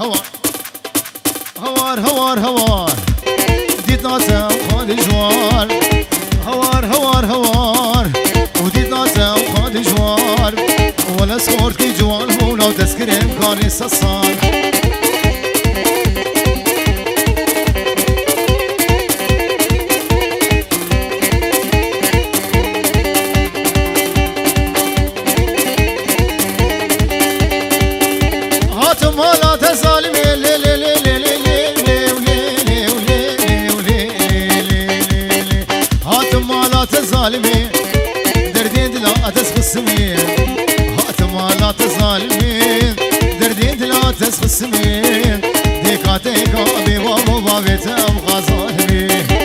هوار هوار هوار هوار ديت ناسا وخاد جوار هوار هوار هوار وديت ناسا وخاد جوار ولا سخورت كي جوار هولا وتسكرم كاري سصار ظالمي دردين دلا تسخصمي هاتما ظالمي دردين دلا تسخصمي ديكاتيك ابي وابا بيتم غزالمي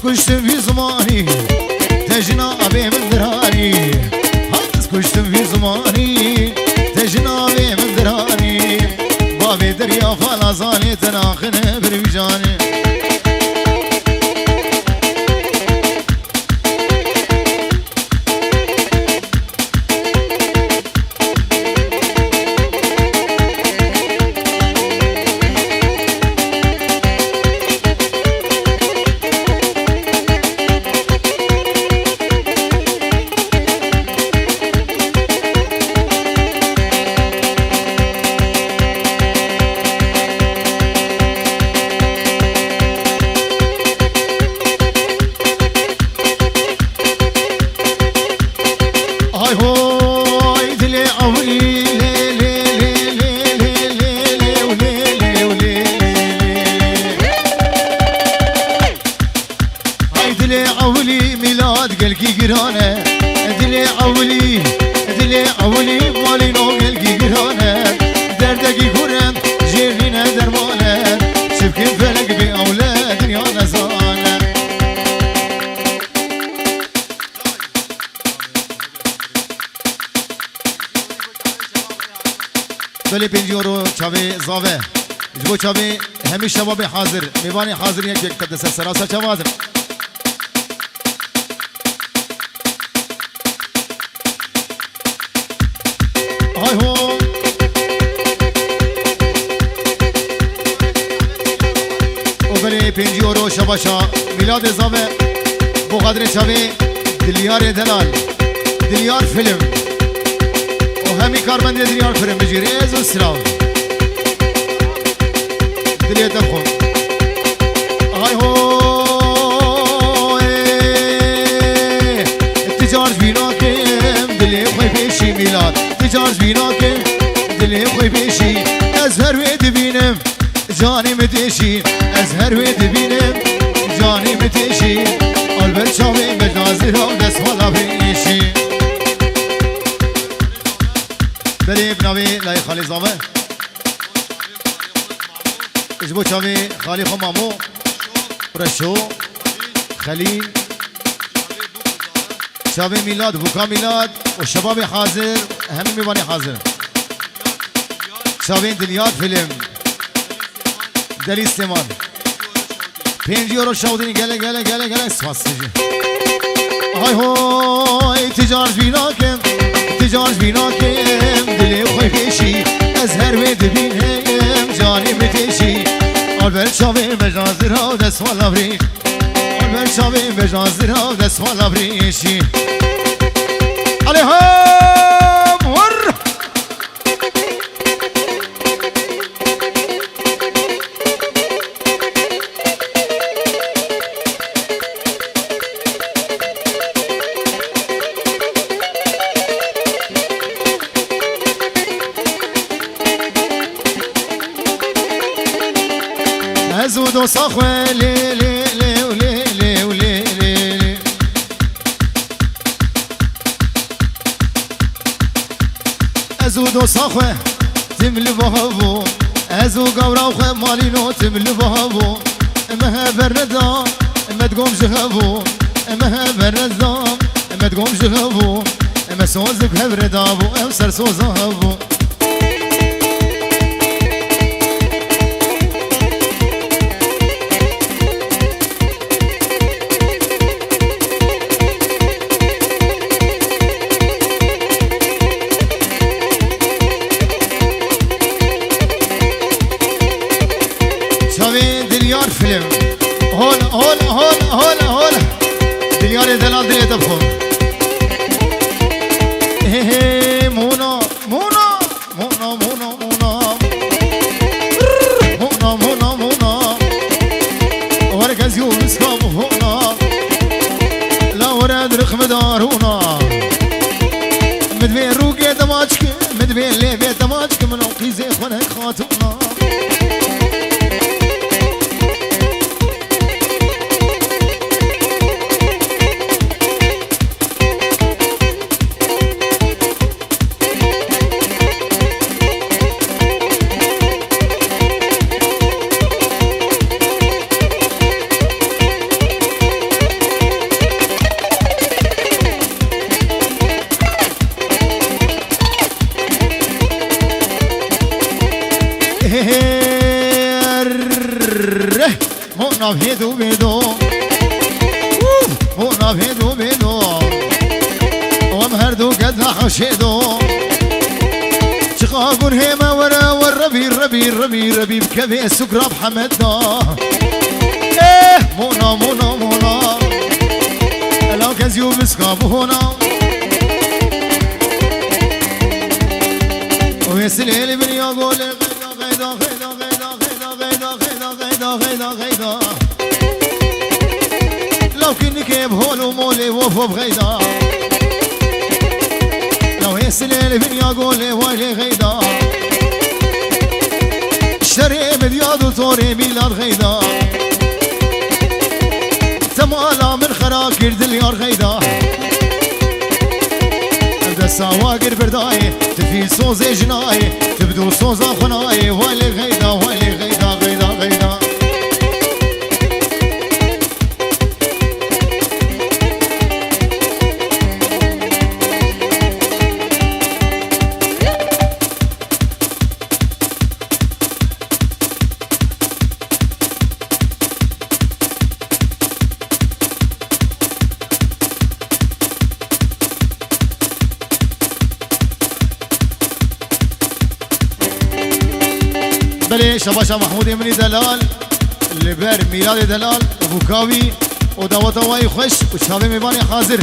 كشتم في زماني تجنا أبي من دراني كشتم في زماني تجنا أبي من دراني بابي دريا فلا زاني تناخن بربجاني دلی اولی مالی نو گلگی گرانه دردگی گورن جیرینه درمانه شبکن فلک بی اولاد دنیا نزانه بله 5 یورو چاوی زاوه جبو چاوی همی شباب حاضر میوانی حاضر یک قدس سراسر چاو حاضر های هو و بله 5 یورو شباشا میلاد زاوه بو قدر چاوی دلیار دلال دلیار فیلم و همی کارمند دلیار فیلم بجیره از و سراو دلیار دخون های هو تجارج بینا کم دلی خوی پیشی میلاد تجارج بینا کم دلی خوی پیشی از هر وی دبینم جانی متیشی از هر وی دبینم جانی متیشی البر چاوی مجازی را دست والا پیشی بله بناوی لای خالی زامه اجبو چاوی خالی خو مامو رشو خلیل شباب میلاد بوکا میلاد و شباب حاضر همه میوانی حاضر شباب دلیات فیلم دلی استعمال 5 یورو شودنی گله گله گله گله سپاسیجی های های تجارج بینا کم تجارج بینا کم دلی خوی پیشی از هر وی دبینم جانی متیشی البر شباب مجازی را دست والا بری البر شباب مجازی را دست والا بریشی عليهم ور ازود وصخوة لي لي لي ولي لي ولي لي صاخوه تملي بهابو ازو قورا وخ مالينو تملي بهابو ما بردا ما تقوم جهابو ما بردا ما تقوم جهابو ما سوزك هبردابو ام سر سوزابو فيلم هون هون هون هون هون دليار دلال دلي تبخو هي مونا مونا مونا مونا مونا مونا مونا مونا وركز يونس كاب هونا لا ورد رخم دارونا مدبين روكي دماجك مدبين ليبي دماجك من قيزي خونك خاتونا هونا بيدو بيدو هونا بيدو بيدو ومهردو قد حشيدو شقاقون هيما ورا والربي ربي ربي ربي بكبي سكراب حمدنا مونا مونا مونا لو كزيو بسكابو هنا ويسليلي من يقول غيدا غيدا غيدا غيدا غيدا غيدا غيدا غيدا لو كني كيب هولو مولي وفو بغيدا لو يسليلي من يقول ويلي غيدا شري مدياد وطوري ميلاد غيدا تمالا من خراكر دليار غيدا سواقر برداي تفي صوزي جناي تبدو صوزا خناي ويلي غيدا ويلي غيدا غيدا غيدا بلي شباشا محمود امني دلال اللي بير ميلاد دلال ابو كاوي ودعوة واي خوش وشابي ميباني حاضر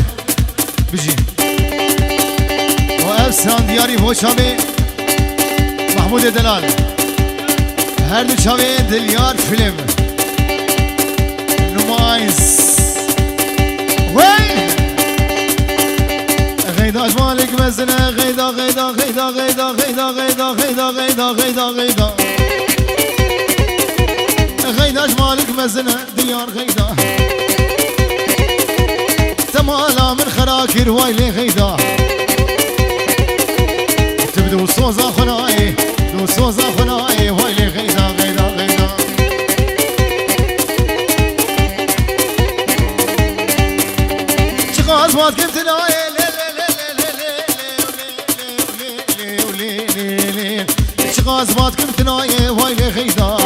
بجي وافسان دياري هو شابي محمود دلال هر دو شابي دليار فيلم نمايز وين غيدا جمالك مزنة غيدا غيدا غيدا غيدا غيدا غيدا غيدا غيدا غيدا غيدا غيدا جمالك مزنة ديار غيدا تمالا من خراكر وايلي غيدا تبدو صوزا خناي دو صوزا خناي وايلي غيدا غيدا غيدا شغاز واد كنت ناي شغاز واد كنت ناي وايلي غيدا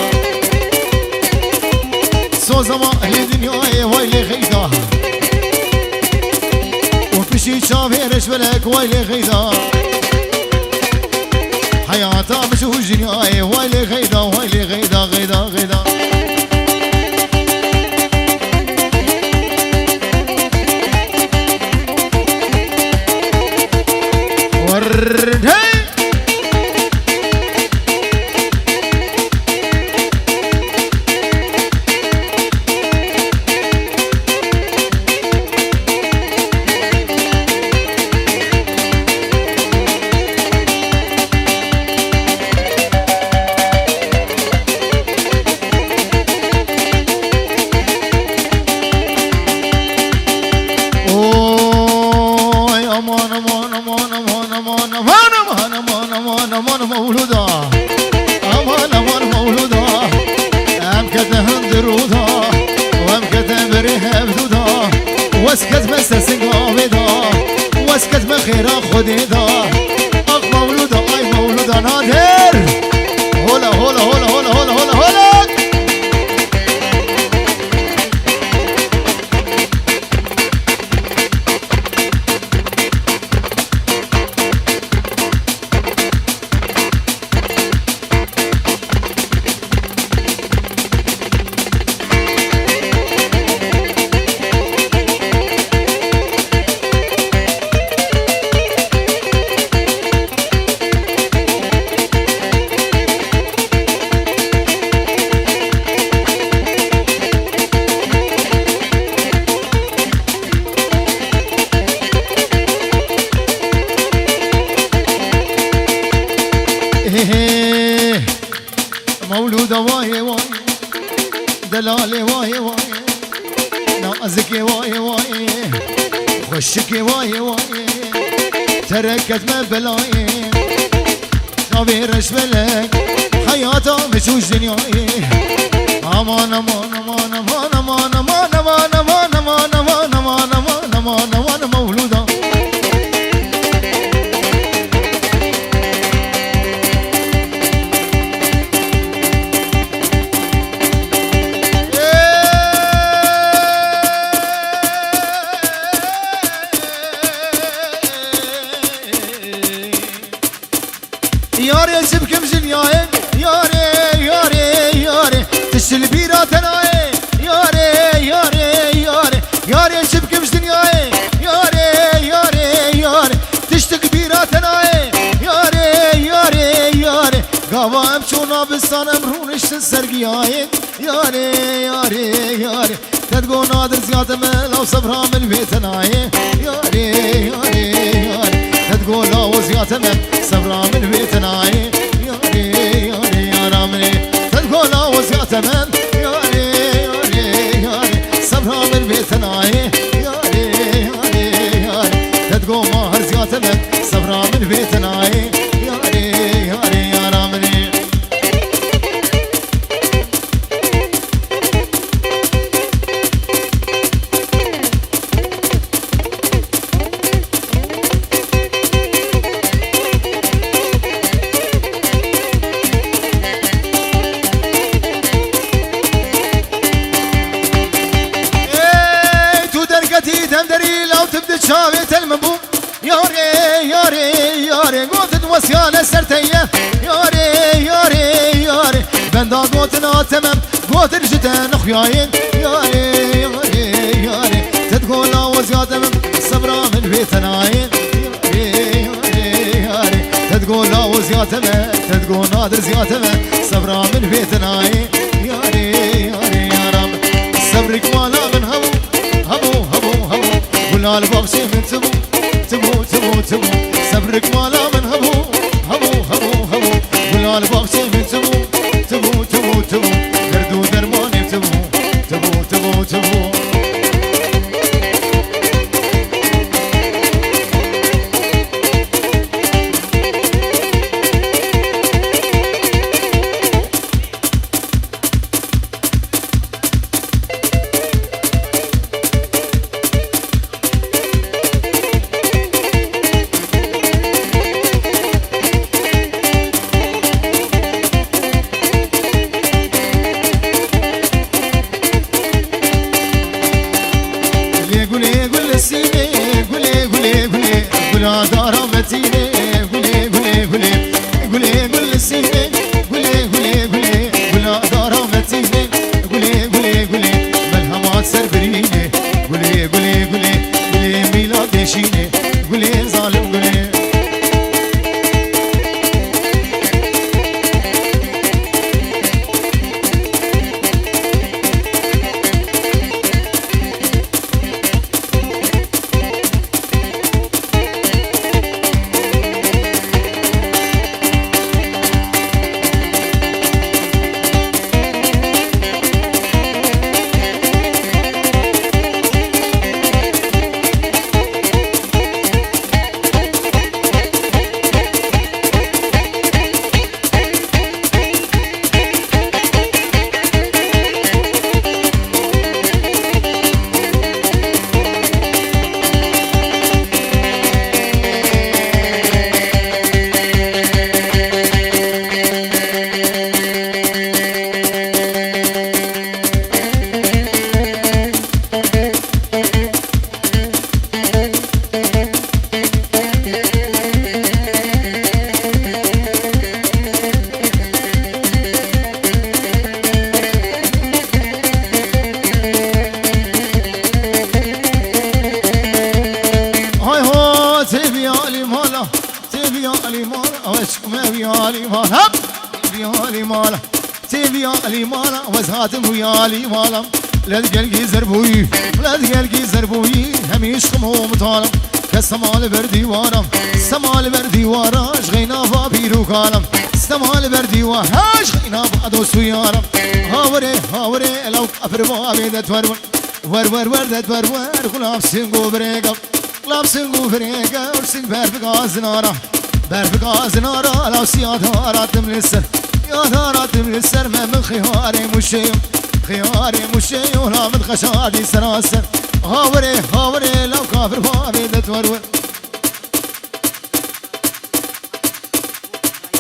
صوزما اهل دنياي وايلي غيدا وفشي شافيرش ولك وايلي غيدا حياتا مشو جنياي وايلي غيدا وايلي غيدا غيدا غيدا ورد خودی دار آخ مولودا آی مولودا نادر هولا هولا هولا هولا هولا هولا هولا مولود وای وای دلال وای وای نازك وای وای خشك وای وای تركت من بلاي نبيرش بلك حياته بشوش دنياي امان امان امان امان امان امان امان امان امان امان امان امان امان امان مولودا ياري سبكم جنياي ياري ياري ياري تشل بيرا تناي ياري ياري ياري ياري سبكم جنياي ياري ياري ياري تشتك بيرا تناي ياري ياري ياري قوام شونا بسان امرونش تسرقياي ياري ياري ياري تدقو نادر زيادة من لو صبرها من بيتناي ياري ياري ياري تقول لا وزيادة من صبرا من بيتناي ياري ياري يا رامني تقول لا وزيادة من ياري ياري ياري صبرا من بيتناي ياري ياري ياري تقول ماهر زيادة من صبرا من بيتناي ياري ياري يا رامني شاويت المبو ياري ياري ياري قوتت وسيانة سرتية ياري ياري ياري بندا قوتنا تمام قوت رجتان اخياين ياري ياري ياري تتقول وزيادة من صبرا من بيتناين ياري ياري ياري تتقول وزيادة من تتقول نادر زيادة من صبرا من بيتناين ياري ياري يا رب صبرك مالا من هبو هبو هبو هبو ولا البغشي من تبو تبو تبو تبو صبرك مالا من هبو هبو هبو هبو ولا البغشي من تبو تبو تبو تبو دردو درماني تبو تبو تبو تبو ويالي مالا ويالي مالا ويالي مالا وزهاتم ويالي مالا لا تقلقي زربوي لا تقلقي زربوي هميش خمو مطالم كالسمال بردي وارم سمال بردي واراش غينا فابيرو كالم سمال بردي واراش غينا فادو سويارم هاوري لو كفر بابي دتورون ور دتورون خلاب سنگو بريقم خلاب سنگو بريقم ورسنگ برفقاز نارا برفقاز نارا لو سياداراتم لسر ياداراتم لسر من خياري مشيم خياري مشي ولا من خشادي سراسر هاوري لو كافر بابي دتورون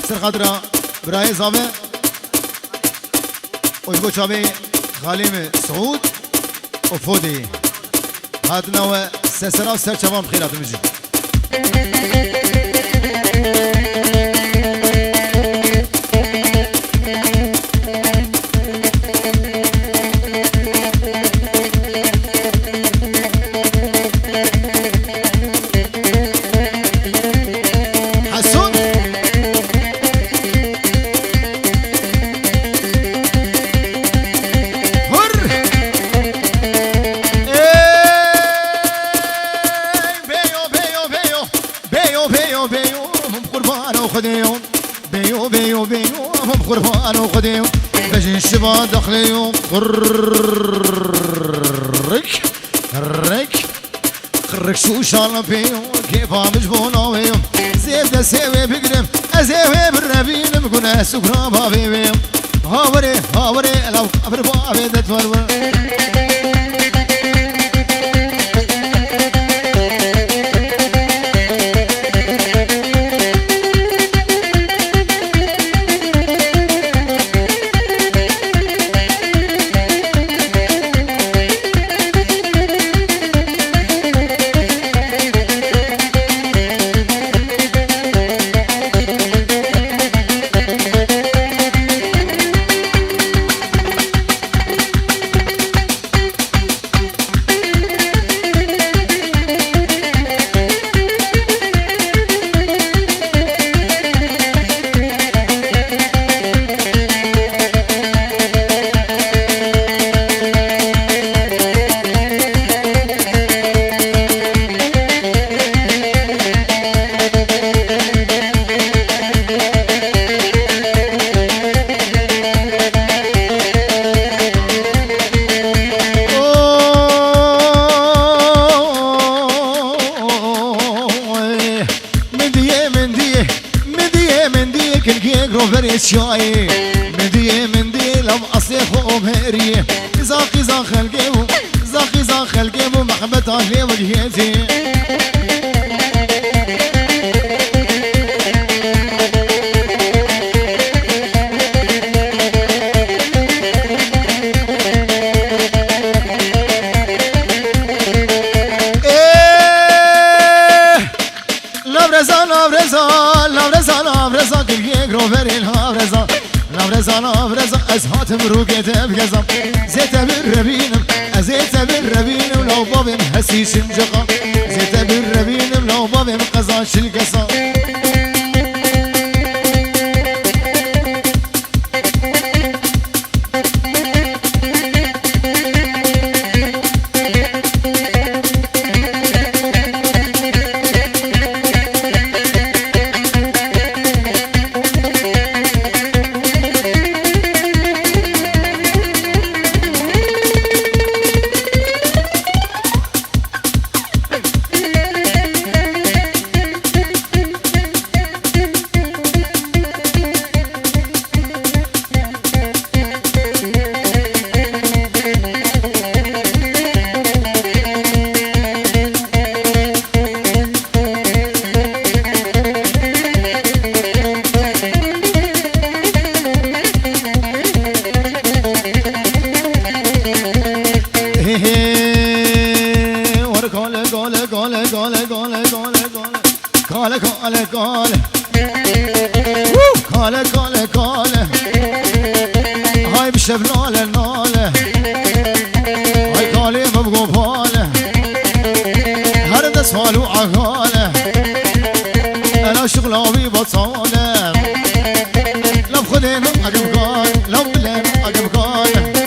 سر خضرا براي زابي ويبو شابي خاليم سعود وفودي هاتنا وسسرا وسر شباب بخيرات المجي قربان وخديو بجي الشباب دخليو قرك شو شال بيو كيف مجبون بيو زيد سوي بقدم ازوي بالربين بكون سكرا بابي بيو هاوري لو قبر بابي دتورور شاي مندي لو اصلي خو مهري زاق خلقي زاق خلقي محمد علي وجهتي لافرزا كل جروفرين لافرزا أزهاتم روقت بجزم زيت بالربينم أزيت بالربينم لو بابم هسيش مجقا زيت بالربينم لو بابم قزاش القصا كاله هاي بشبناله ناله هاي كالي بقباله هرد اسفالو عقاله انا شغلاوي بطاله بلين عقب قال لو بلين عقب قال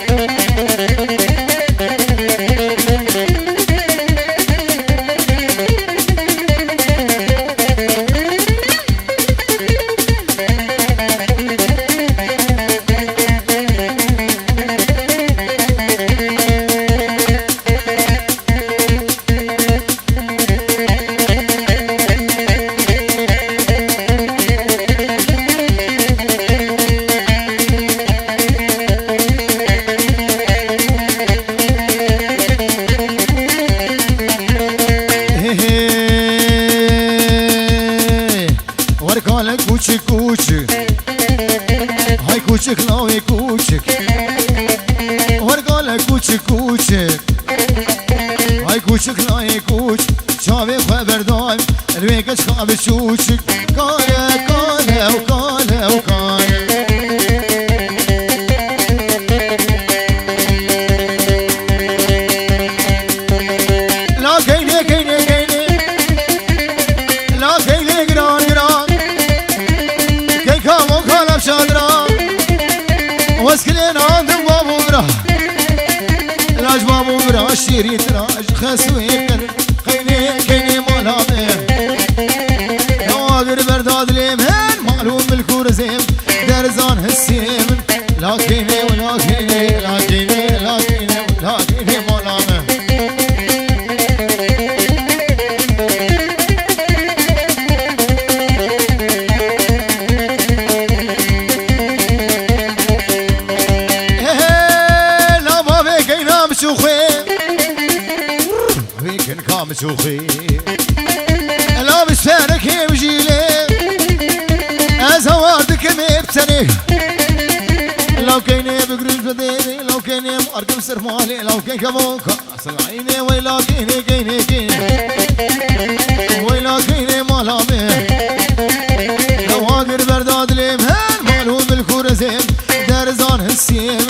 کوچک کوچک های کوچک لاوی کوچک ورگال کوچک کوچک های کوچک لاوی کوچک چاوی خبر دایم روی کش خواب شوچک کاله کاله و کاله و کاله لا کینه کینه کینه لا کینه گران گران كيكام وكالب شادرا واسكلين عندهم بابو برا لاج بابو برا شيري تراج خسويكن قيني كيني مالامي نوادر برداد ليمهن معلوم بالكورزيم درزان هالسيم لا كيني ولا كيني لا كيني لا كيني ولا كيني مالامي شوخي لا بسفارك يمجيلي ازوادك مبتني لو كيني بقريش بديني لو كيني ماركم سرمالي لو كين كبوكا صلعيني ويلا كيني كيني كيني ويلا كيني مالامي لو هاقر برداد ليمهن مالهم بالكورزين درزان هالسيم